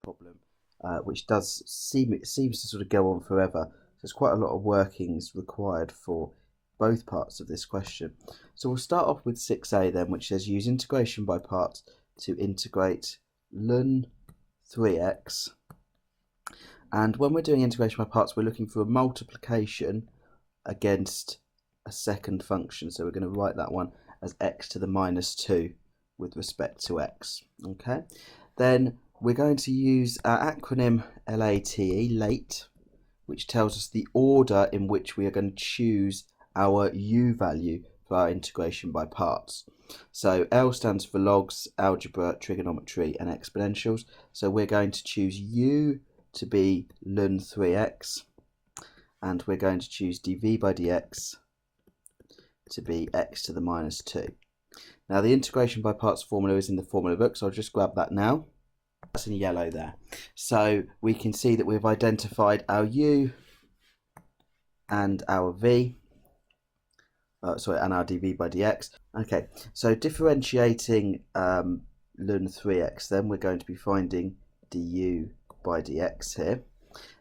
problem, which seems to sort of go on forever. So there's quite a lot of workings required for both parts of this question. So we'll start off with 6a then, which says use integration by parts to integrate ln 3x. And when we're doing integration by parts, we're looking for a multiplication against a second function. So we're going to write that one as x to the minus 2 with respect to x. Okay, then we're going to use our acronym LATE, which tells us the order in which we are going to choose our u value for our integration by parts. So L stands for logs, algebra, trigonometry and exponentials. So we're going to choose u to be ln 3x, and we're going to choose dv by dx to be x to the minus 2. Now the integration by parts formula is in the formula book, so I'll just grab that now. That's in yellow there. So we can see that we've identified our u and our v, and our dv by dx. Okay, so differentiating ln 3x, then we're going to be finding du by dx here.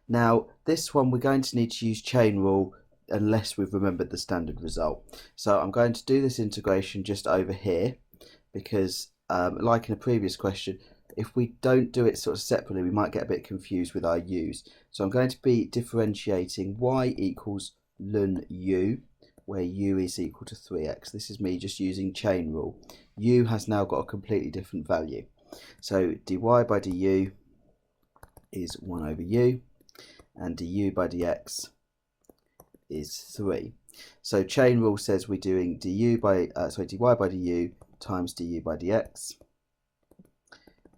Now this one we're going to need to use chain rule unless we've remembered the standard result. So I'm going to do this integration just over here because like in a previous question, if we don't do it sort of separately, we might get a bit confused with our u's. So I'm going to be differentiating y equals ln u, where u is equal to 3x. This is me just using chain rule. U has now got a completely different value. So dy by du is 1 over u, and du by dx is 3. So chain rule says we're doing dy by du times du by dx,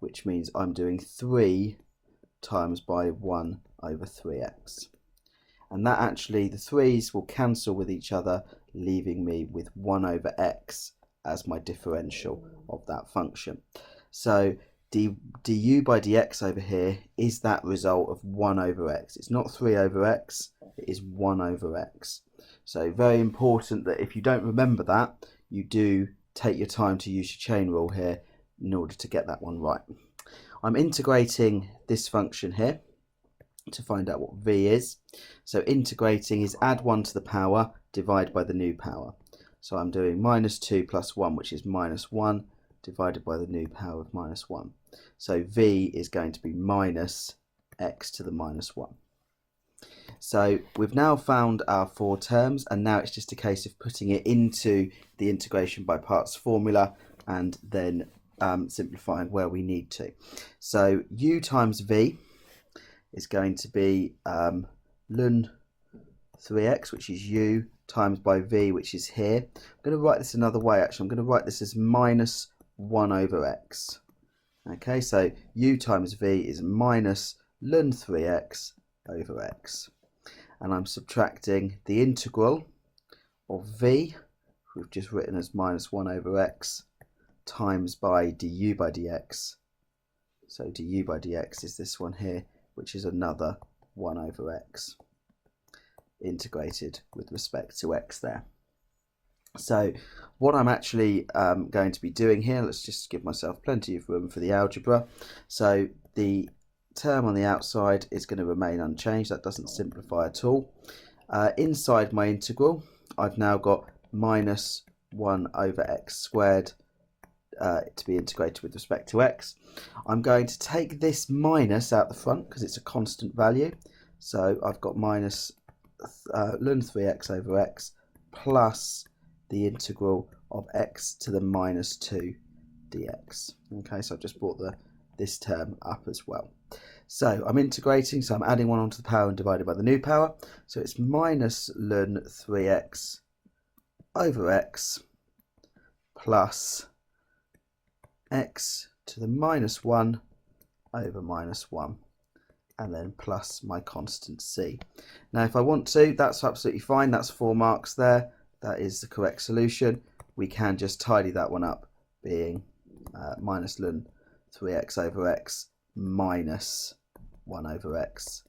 which means I'm doing 3 times by 1 over 3x. And that actually, the 3's will cancel with each other, leaving me with 1 over x as my differential of that function. So du by dx over here is that result of 1 over x. It's not 3 over x, it is 1 over x. So very important that if you don't remember that, you do take your time to use your chain rule here in order to get that one right. I'm integrating this function here to find out what v is. So integrating is add 1 to the power, divide by the new power. So I'm doing minus 2 plus 1, which is minus 1, divided by the new power of minus 1. So v is going to be minus x to the minus 1. So we've now found our 4 terms, and now it's just a case of putting it into the integration by parts formula and then simplifying where we need to. So u times v is going to be ln 3x, which is u, times by v, which is here. I'm going to write this another way actually. I'm going to write this as minus 1 over x. Okay, so u times v is minus ln 3x over x. And I'm subtracting the integral of v, we've just written as minus 1 over x, times by du by dx. So du by dx is this one here, which is another 1 over x, integrated with respect to x there. So what I'm actually going to be doing here, let's just give myself plenty of room for the algebra. So the term on the outside is going to remain unchanged. That doesn't simplify at all. Inside my integral, I've now got minus 1 over x squared to be integrated with respect to x. I'm going to take this minus out the front because it's a constant value. So I've got minus ln 3x over x plus the integral of x to the minus 2 dx. Okay, so I've just brought this term up as well. So I'm integrating, so I'm adding 1 onto the power and divided by the new power. So it's minus ln 3x over x plus x to the minus 1 over minus 1, and then plus my constant c. Now if I want to, that's absolutely fine. That's 4 marks there. That is the correct solution. We can just tidy that one up, being minus ln 3x over x minus 1 over x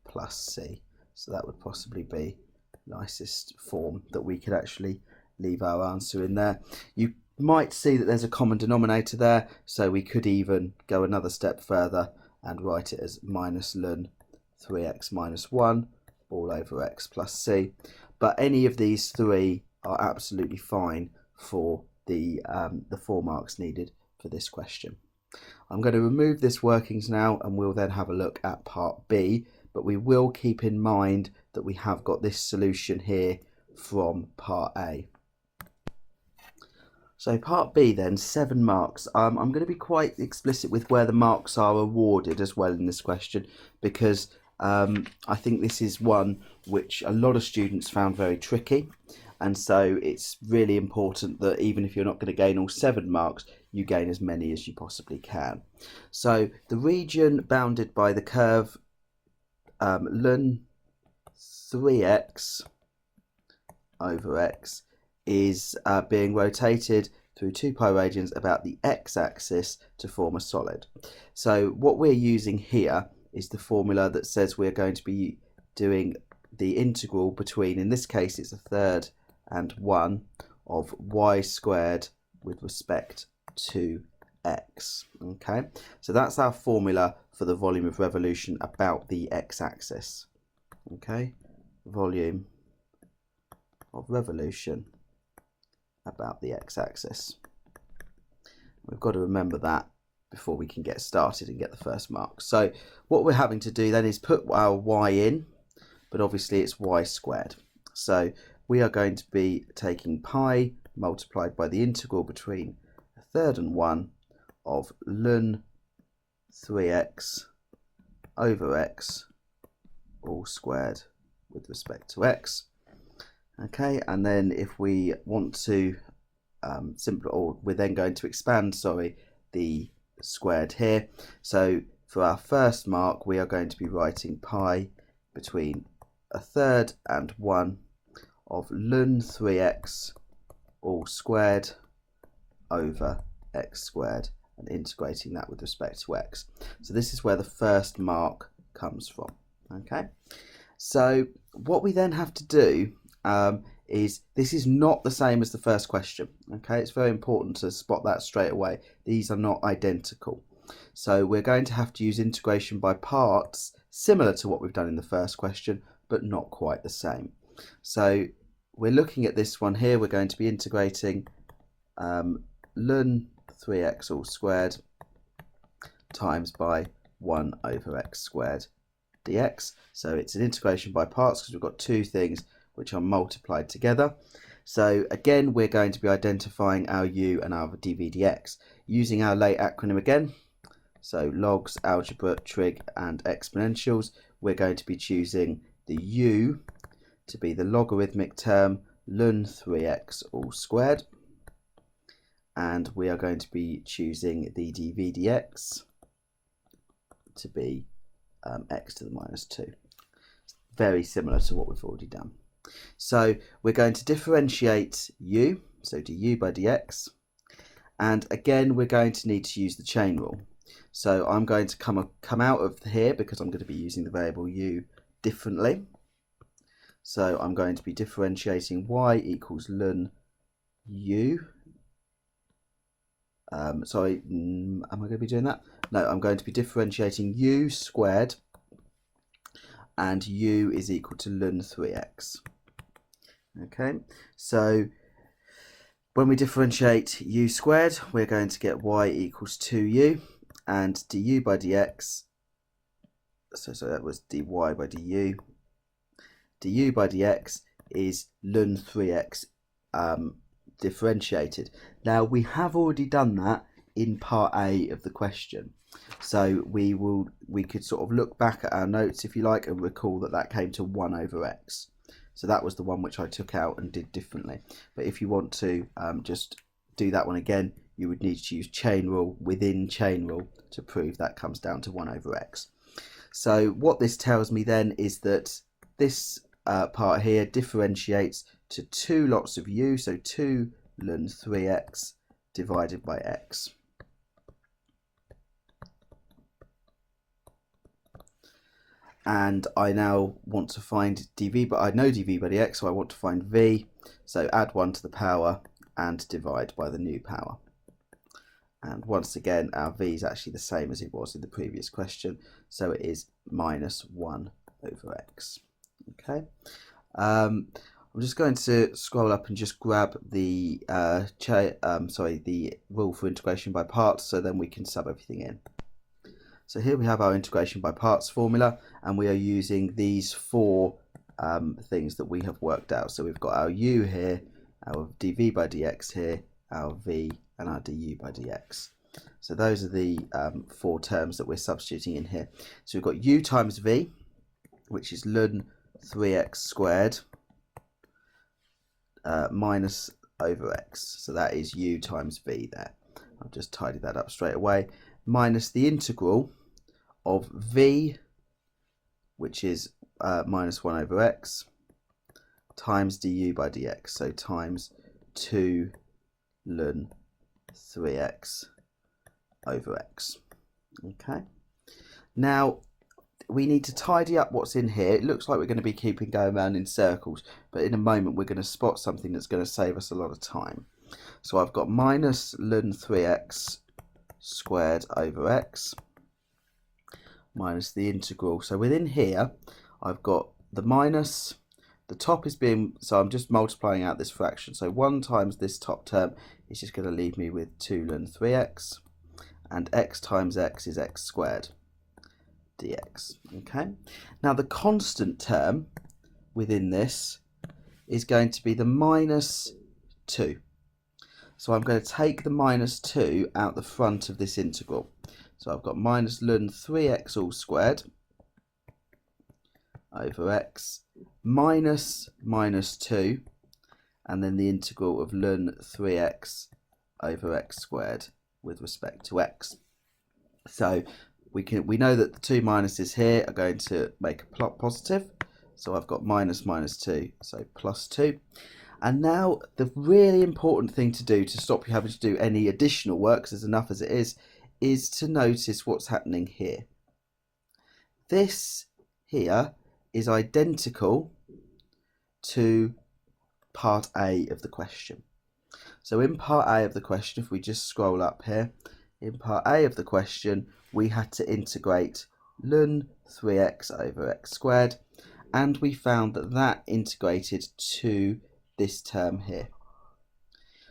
plus c. So that would possibly be the nicest form that we could actually leave our answer in there. You might see that there's a common denominator there, so we could even go another step further and write it as minus ln 3x minus 1 all over x plus c. But any of these three are absolutely fine for the 4 marks needed for this question. I'm going to remove this workings now, and we'll then have a look at part B, but we will keep in mind that we have got this solution here from part A. So part B then, 7 marks. I'm going to be quite explicit with where the marks are awarded as well in this question, because I think this is one which a lot of students found very tricky, and so it's really important that even if you're not going to gain all 7 marks, you gain as many as you possibly can. So the region bounded by the curve ln 3x over x is being rotated through 2 pi radians about the x-axis to form a solid. So what we're using here is the formula that says we're going to be doing the integral between, in this case it's 1/3 and 1 of y squared with respect to x. Okay, so that's our formula for the volume of revolution about the x-axis. Okay, volume of revolution about the x-axis. We've got to remember that before we can get started and get the first mark. So what we're having to do then is put our y in, but obviously it's y squared. So we are going to be taking pi multiplied by the integral between 1/3 and 1 of ln 3x over x all squared with respect to x. Okay, and then if we want to we're then going to expand, the squared here. So for our first mark, we are going to be writing pi between 1/3 and 1 of ln 3x all squared over x squared, and integrating that with respect to x. So this is where the first mark comes from. Okay, so what we then have to do is, this is not the same as the first question. Okay, it's very important to spot that straight away. These are not identical. So we're going to have to use integration by parts, similar to what we've done in the first question, but not quite the same. So we're looking at this one here. We're going to be integrating ln 3x all squared times by 1 over x squared dx. So it's an integration by parts because we've got two things which are multiplied together. So again, we're going to be identifying our u and our dv dx using our late acronym again. So logs, algebra, trig and exponentials. We're going to be choosing the u to be the logarithmic term ln 3x all squared, and we are going to be choosing the dv dx to be x to the minus 2. Very similar to what we've already done. So we're going to differentiate u, so du by dx, and again we're going to need to use the chain rule. So I'm going to come out of here because I'm going to be using the variable u differently. So I'm going to be differentiating y equals ln u. Am I going to be doing that? No, I'm going to be differentiating u squared, and u is equal to ln 3x. Okay, so when we differentiate u squared, we're going to get y equals 2u, and du by dx, so that was dy by du. Du by dx is ln 3x differentiated. Now we have already done that in part A of the question, so we could sort of look back at our notes if you like and recall that that came to 1 over x. So that was the one which I took out and did differently. But if you want to just do that one again, you would need to use chain rule within chain rule to prove that comes down to 1 over x. So what this tells me then is that this part here differentiates to 2 lots of u, so 2 ln 3x divided by x. And I now want to find dv, but I know dv by dx, so I want to find v. So add 1 to the power and divide by the new power. And once again, our v is actually the same as it was in the previous question, so it is minus 1 over x. Okay, I'm just going to scroll up and just grab the the rule for integration by parts, so then we can sub everything in. So here we have our integration by parts formula, and we are using these four things that we have worked out. So we've got our u here, our dv by dx here, our v, and our du by dx. So those are the four terms that we're substituting in here. So we've got u times v, which is ln 3x squared minus over x. So that is u times v there. I'll just tidy that up straight away. Minus the integral of v, which is minus 1 over x, times du by dx. So times 2 ln 3x over x. Okay, now we need to tidy up what's in here. It looks like we're going to be keeping going around in circles, but in a moment we're going to spot something that's going to save us a lot of time. So I've got minus ln 3x squared over x minus the integral. So within here I've got the minus, the top is being, so I'm just multiplying out this fraction. So 1 times this top term is just going to leave me with 2 ln 3x, and x times x is x squared dx. Okay, now the constant term within this is going to be the minus 2. So I'm going to take the minus 2 out the front of this integral. So I've got minus ln 3x all squared over x minus minus 2, and then the integral of ln 3x over x squared with respect to x. So we know that the two minuses here are going to make a plot positive. So I've got minus minus 2, so plus 2. And now the really important thing to do to stop you having to do any additional work, because there's enough as it is to notice what's happening here. This here is identical to part A of the question. So in part A of the question, if we just scroll up here, in part A of the question, we had to integrate ln 3x over x squared, and we found that that integrated to this term here.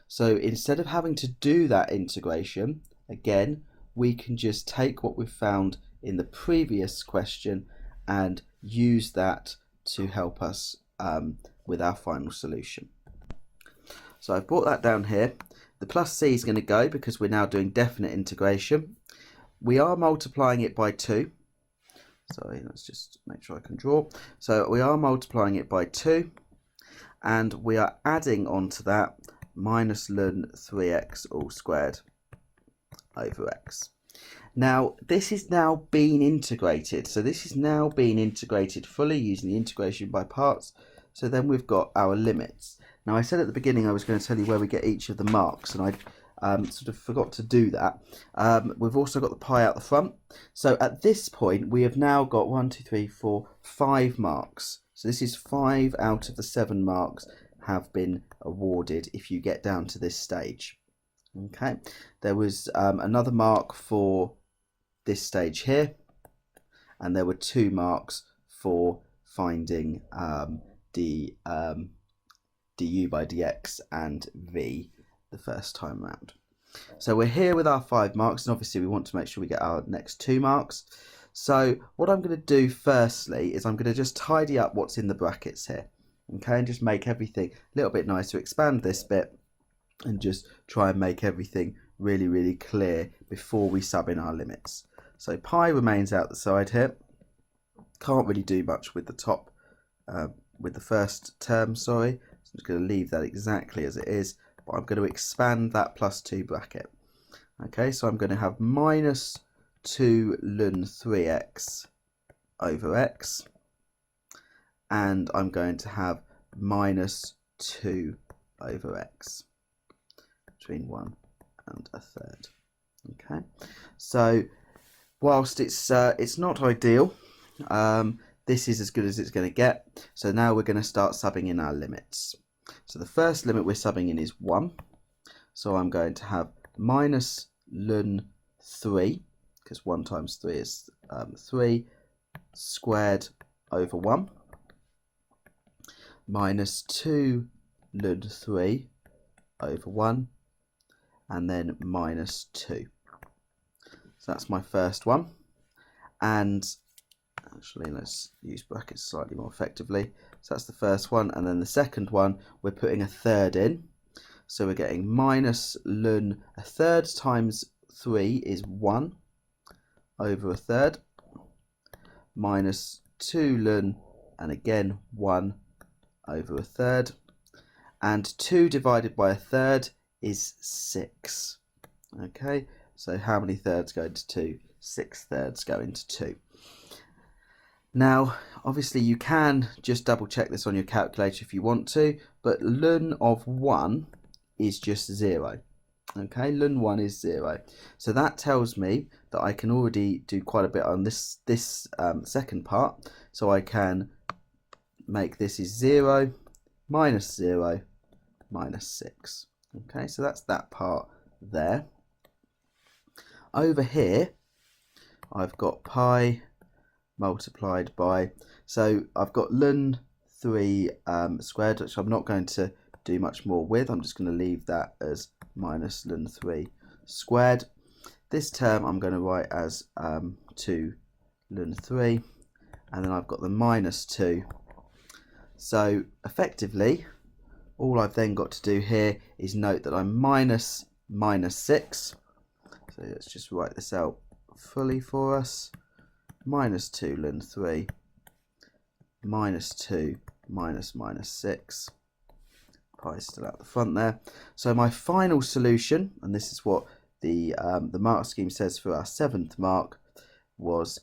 So instead of having to do that integration, again, we can just take what we've found in the previous question and use that to help us with our final solution. So I've brought that down here. The plus c is going to go because we're now doing definite integration. We are multiplying it by 2. Sorry, let's just make sure I can draw. So we are multiplying it by 2, and we are adding onto that minus ln 3x all squared over x. Now this is now being integrated, so this is now being integrated fully using the integration by parts. So then we've got our limits. Now I said at the beginning I was going to tell you where we get each of the marks, and I sort of forgot to do that. We've also got the pi out the front. So at this point we have now got 1, 2, 3, 4, 5 marks. So this is 5 out of the 7 marks have been awarded if you get down to this stage. Okay, there was another mark for this stage here, and there were 2 marks for finding the du by dx and v the first time round. So we're here with our 5 marks, and obviously we want to make sure we get our next 2 marks. So what I'm going to do firstly is I'm going to just tidy up what's in the brackets here, okay, and just make everything a little bit nicer, expand this bit and just try and make everything really, really clear before we sub in our limits. So pi remains out the side here. Can't really do much with the top, with the first term, sorry. So I'm just going to leave that exactly as it is, but I'm going to expand that plus 2 bracket. Okay, so I'm going to have minus 2 ln 3x over x, and I'm going to have minus 2 over x between 1 and a third. Okay, so whilst it's not ideal, this is as good as it's going to get. So now we're going to start subbing in our limits. So the first limit we're subbing in is 1. So I'm going to have minus ln 3, because 1 times 3 is 3, squared over 1, minus 2 ln 3 over 1, and then minus 2. So that's my first one. And actually, let's use brackets slightly more effectively. So that's the first one, and then the second one, we're putting a third in. So we're getting minus ln a third times 3 is 1 over a third, minus 2 ln, and again 1 over a third, and 2 divided by a third is 6. Okay, so how many thirds go into 2? 6 thirds go into 2. Now, obviously you can just double check this on your calculator if you want to, but ln of 1 is just 0. Okay, ln 1 is 0. So that tells me that I can already do quite a bit on this second part. So I can make this is 0, minus 0, minus 6. Okay, so that's that part there. Over here, I've got pi multiplied by, so I've got ln 3 squared, which I'm not going to do much more with. I'm just going to leave that as minus ln 3 squared. This term I'm going to write as 2 ln 3, and then I've got the minus 2. So effectively, all I've then got to do here is note that I'm minus 6. So let's just write this out fully for us. Minus 2 ln 3, minus 2 minus minus 6. Pi still out the front there. So my final solution, and this is what the mark scheme says for our 7th mark, was,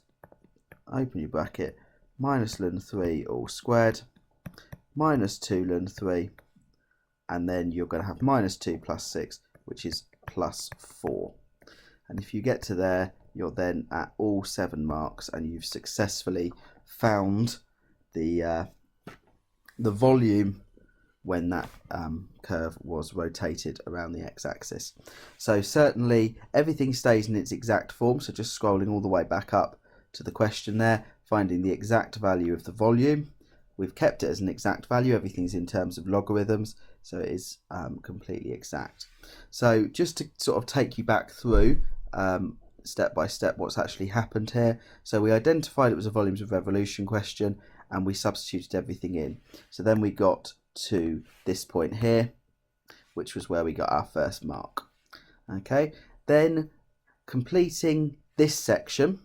open your bracket, minus ln 3 all squared, minus 2 ln 3, and then you're going to have minus 2 plus 6, which is plus 4. And if you get to there, you're then at all 7 marks, and you've successfully found the volume when that curve was rotated around the x-axis. So certainly everything stays in its exact form, so just scrolling all the way back up to the question there, finding the exact value of the volume. We've kept it as an exact value, everything's in terms of logarithms, so it is completely exact. So just to sort of take you back through step by step what's actually happened here. So we identified it was a volumes of revolution question, and we substituted everything in. So then we got to this point here, which was where we got our first mark. Okay, then completing this section,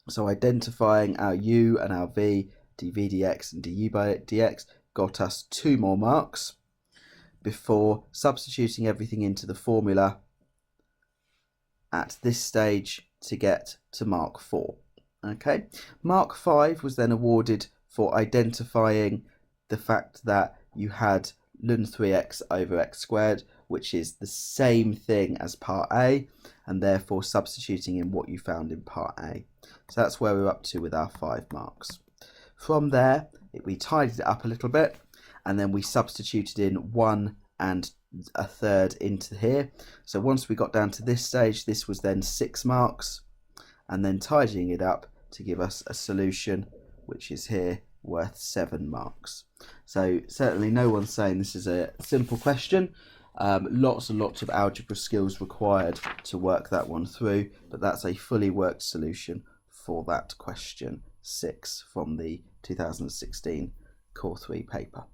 so identifying our u and our v, dv dx and du by dx, got us 2 more marks before substituting everything into the formula at this stage to get to mark 4. Okay, mark 5 was then awarded for identifying the fact that you had ln 3x over x squared, which is the same thing as part A, and therefore substituting in what you found in part A. So that's where we're up to with our 5 marks. From there, we tidied it up a little bit, and then we substituted in 1 and a third into here. So once we got down to this stage, this was then 6 marks, and then tidying it up to give us a solution which is here worth 7 marks. So certainly no one's saying this is a simple question. Lots and lots of algebra skills required to work that one through, but that's a fully worked solution for that question 6 from the 2016 Core 3 paper.